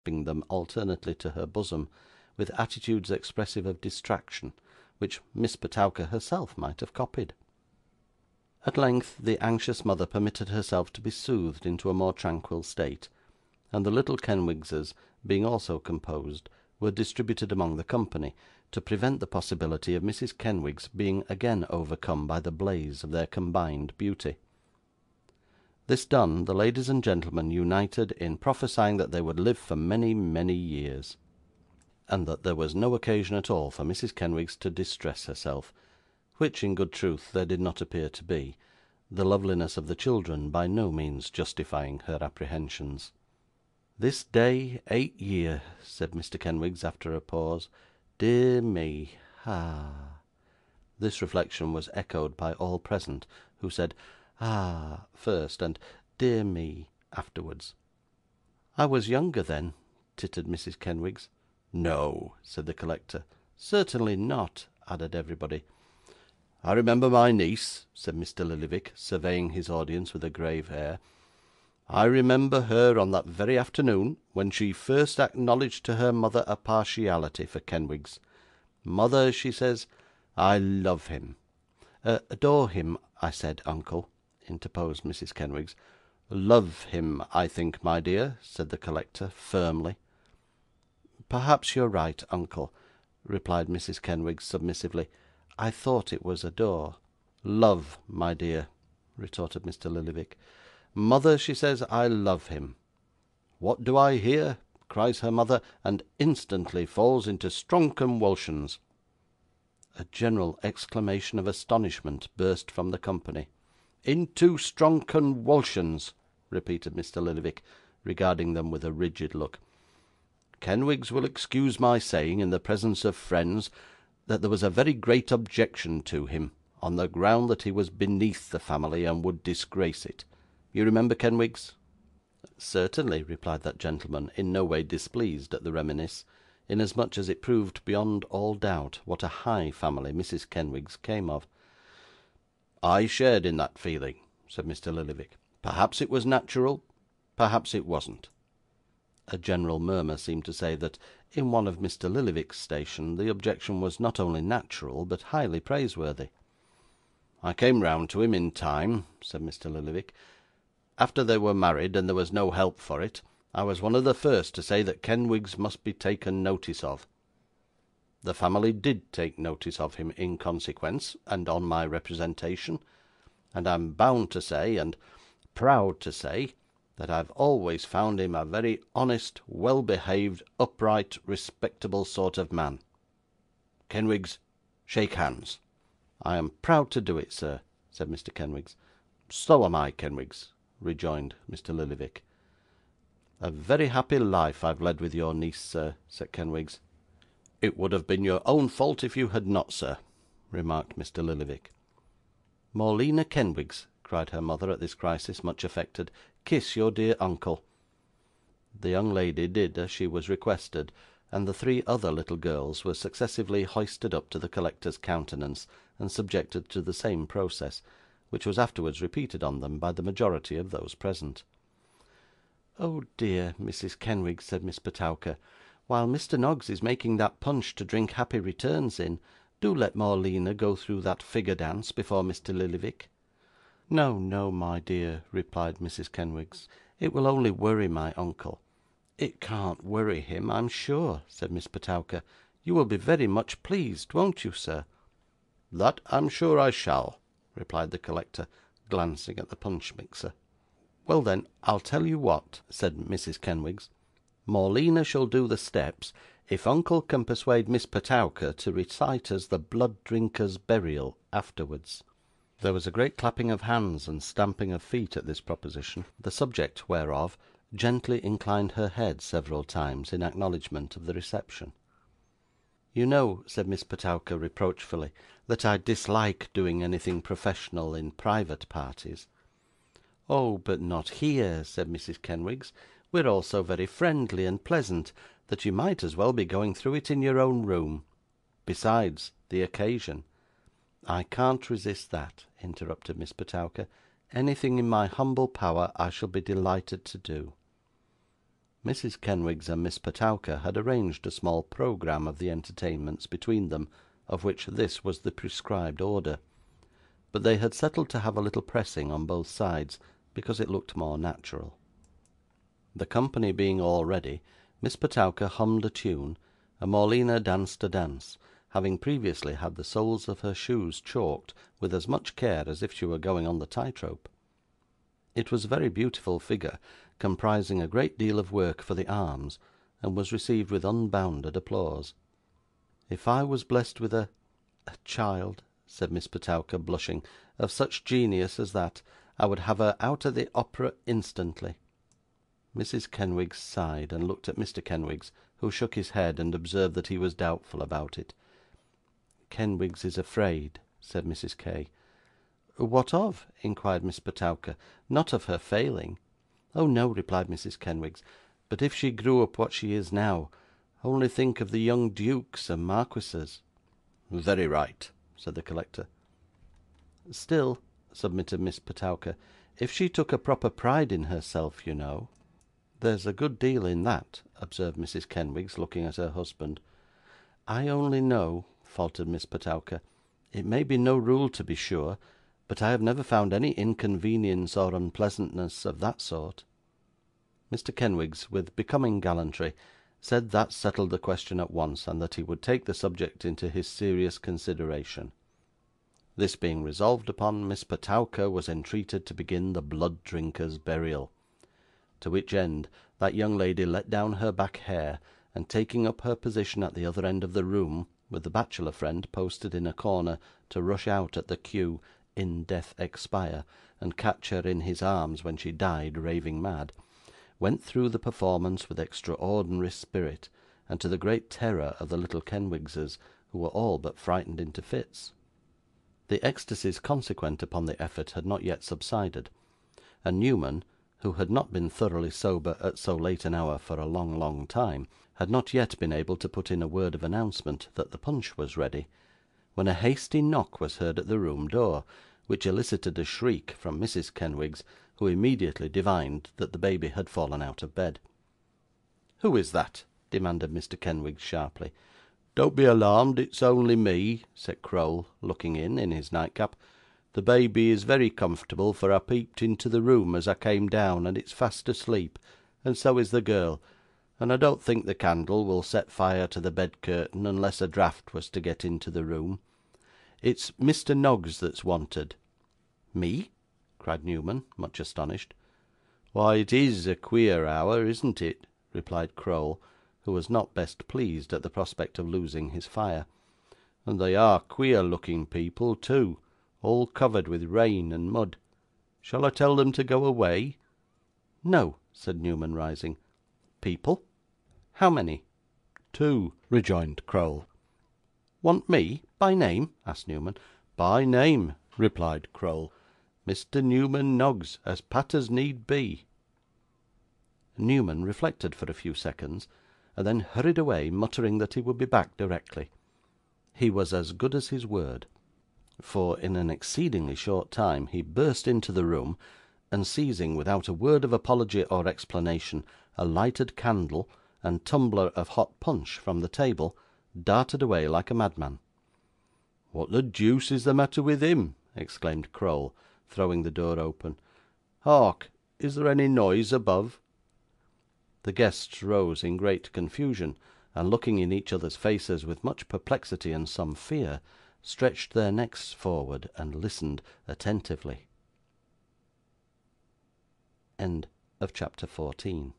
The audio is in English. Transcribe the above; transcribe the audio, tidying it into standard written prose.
clasping them alternately to her bosom, with attitudes expressive of distraction, which Miss Petowker herself might have copied. At length the anxious mother permitted herself to be soothed into a more tranquil state, and the little Kenwigses, being also composed, were distributed among the company, to prevent the possibility of Mrs. Kenwigs being again overcome by the blaze of their combined beauty. This done, the ladies and gentlemen united in prophesying that they would live for many, many years, and that there was no occasion at all for Mrs. Kenwigs to distress herself, which, in good truth, there did not appear to be, the loveliness of the children by no means justifying her apprehensions. 'This day 8 year,' said Mr. Kenwigs, after a pause. 'Dear me! Ah!' This reflection was echoed by all present, who said 'Ah!' first, and 'Dear me!' afterwards. 'I was younger then,' tittered Mrs. Kenwigs. 'No,' said the collector. 'Certainly not,' added everybody. 'I remember my niece,' said Mr. Lillyvick, surveying his audience with a grave air. 'I remember her on that very afternoon when she first acknowledged to her mother a partiality for Kenwigs. "Mother," she says, "I love him." "Adore him, I said, uncle," interposed Mrs. Kenwigs. "Love him, I think, my dear," said the collector, firmly. "Perhaps you're right, uncle," replied Mrs. Kenwigs, submissively. "I thought it was adore." "Love, my dear," retorted Mr. Lillyvick. "Mother," she says, "I love him." "What do I hear?" cries her mother, and instantly falls into strong conwulsions. A general exclamation of astonishment burst from the company. "Into strong conwulsions," repeated Mr. Lillyvick, regarding them with a rigid look. "Kenwigs will excuse my saying, in the presence of friends, that there was a very great objection to him, on the ground that he was beneath the family, and would disgrace it. You remember, Kenwigs?" "Certainly," replied that gentleman, in no way displeased at the reminiscence, inasmuch as it proved beyond all doubt what a high family Mrs. Kenwigs came of. "I shared in that feeling," said Mr. Lillyvick. "Perhaps it was natural, perhaps it wasn't." A general murmur seemed to say that, in one of Mr. Lillyvick's station, the objection was not only natural, but highly praiseworthy. "I came round to him in time," said Mr. Lillyvick. "After they were married, and there was no help for it, I was one of the first to say that Kenwigs must be taken notice of. The family did take notice of him in consequence, and on my representation, and I am bound to say, and proud to say, that I have always found him a very honest, well behaved, upright, respectable sort of man. Kenwigs, shake hands." "I am proud to do it, sir," said Mr. Kenwigs. "So am I, Kenwigs," rejoined Mr. Lillyvick. "A very happy life I have led with your niece, sir," said Kenwigs. "It would have been your own fault if you had not, sir," remarked Mr. Lillyvick. "Morleena Kenwigs," cried her mother at this crisis, much affected, "kiss your dear uncle." The young lady did as she was requested, and the 3 other little girls were successively hoisted up to the collector's countenance, and subjected to the same process, which was afterwards repeated on them by the majority of those present. "Oh dear, Mrs. Kenwigs," said Miss Petowker, "while Mr. Noggs is making that punch to drink happy returns in, do let Morleena go through that figure dance before Mr. Lillyvick." "No, no, my dear," replied Mrs. Kenwigs, "it will only worry my uncle." "It can't worry him, I'm sure," said Miss Petowker. "You will be very much pleased, won't you, sir?" "That I'm sure I shall," replied the collector, glancing at the punch mixer. "Well then, I'll tell you what," said Mrs. Kenwigs. "Morleena shall do the steps, if uncle can persuade Miss Petowker to recite us the Blood Drinker's Burial afterwards." There was a great clapping of hands and stamping of feet at this proposition, the subject whereof gently inclined her head several times in acknowledgment of the reception. "You know," said Miss Petowker reproachfully, "that I dislike doing anything professional in private parties." "Oh, but not here," said Mrs. Kenwigs. "We're all so very friendly and pleasant, that you might as well be going through it in your own room. Besides, the occasion—" "I can't resist that," interrupted Miss Petowker. "Anything in my humble power I shall be delighted to do." Mrs. Kenwigs and Miss Petowker had arranged a small programme of the entertainments between them, of which this was the prescribed order; but they had settled to have a little pressing on both sides, because it looked more natural. The company being all ready, Miss Petowker hummed a tune, and Morleena danced a dance, having previously had the soles of her shoes chalked with as much care as if she were going on the tight-rope. It was a very beautiful figure, comprising a great deal of work for the arms, and was received with unbounded applause. 'If I was blessed with a child,' said Miss Petowker, blushing, 'of such genius as that, I would have her out of the opera instantly.' Mrs. Kenwigs sighed, and looked at Mr. Kenwigs, who shook his head, and observed that he was doubtful about it. 'Kenwigs is afraid,' said Mrs. K. 'What of?' inquired Miss Petowker. 'Not of her failing?' 'Oh no,' replied Mrs. Kenwigs; 'but if she grew up what she is now, only think of the young dukes and marquises.' 'Very right,' said the collector. 'Still,' submitted Miss Petowker, 'if she took a proper pride in herself, you know.' 'There's a good deal in that,' observed Mrs. Kenwigs, looking at her husband. 'I only know,' faltered Miss Petowker, 'it may be no rule to be sure, but I have never found any inconvenience or unpleasantness of that sort.' Mr. Kenwigs, with becoming gallantry, said that settled the question at once, and that he would take the subject into his serious consideration. This being resolved upon, Miss Petowker was entreated to begin the blood drinker's burial; to which end that young lady let down her back hair, and taking up her position at the other end of the room, with the bachelor friend posted in a corner to rush out at the cue, 'In death expire,' and catch her in his arms when she died raving mad, went through the performance with extraordinary spirit, and to the great terror of the little Kenwigses, who were all but frightened into fits. The ecstasies consequent upon the effort had not yet subsided, and Newman, who had not been thoroughly sober at so late an hour for a long, long time, had not yet been able to put in a word of announcement that the punch was ready, when a hasty knock was heard at the room door, which elicited a shriek from Mrs. Kenwigs, who immediately divined that the baby had fallen out of bed. 'Who is that?' demanded Mr. Kenwigs sharply. 'Don't be alarmed, it's only me,' said Crowl, looking in his nightcap. 'The baby is very comfortable, for I peeped into the room as I came down, and it's fast asleep, and so is the girl, and I don't think the candle will set fire to the bed curtain unless a draught was to get into the room. It's Mr. Noggs that's wanted.' 'Me?' cried Newman, much astonished. 'Why, it IS a queer hour, isn't it?' replied Crowl, who was not best pleased at the prospect of losing his fire. 'And they are queer looking people too, all covered with rain and mud. Shall I tell them to go away?' 'No,' said Newman, rising. 'People? How many?' 'Two,' rejoined Crowl. 'Want me? By name?' asked Newman. 'By name,' replied Crowl. 'Mr. Newman Noggs, as pat as need be.' Newman reflected for a few seconds, and then hurried away, muttering that he would be back directly. He was as good as his word, for, in an exceedingly short time, he burst into the room, and seizing, without a word of apology or explanation, a lighted candle and tumbler of hot punch from the table, darted away like a madman. 'What the deuce is the matter with him?' exclaimed Crowl, throwing the door open. 'Hark! Is there any noise above?' The guests rose in great confusion, and looking in each other's faces with much perplexity and some fear, stretched their necks forward and listened attentively. Chapter 14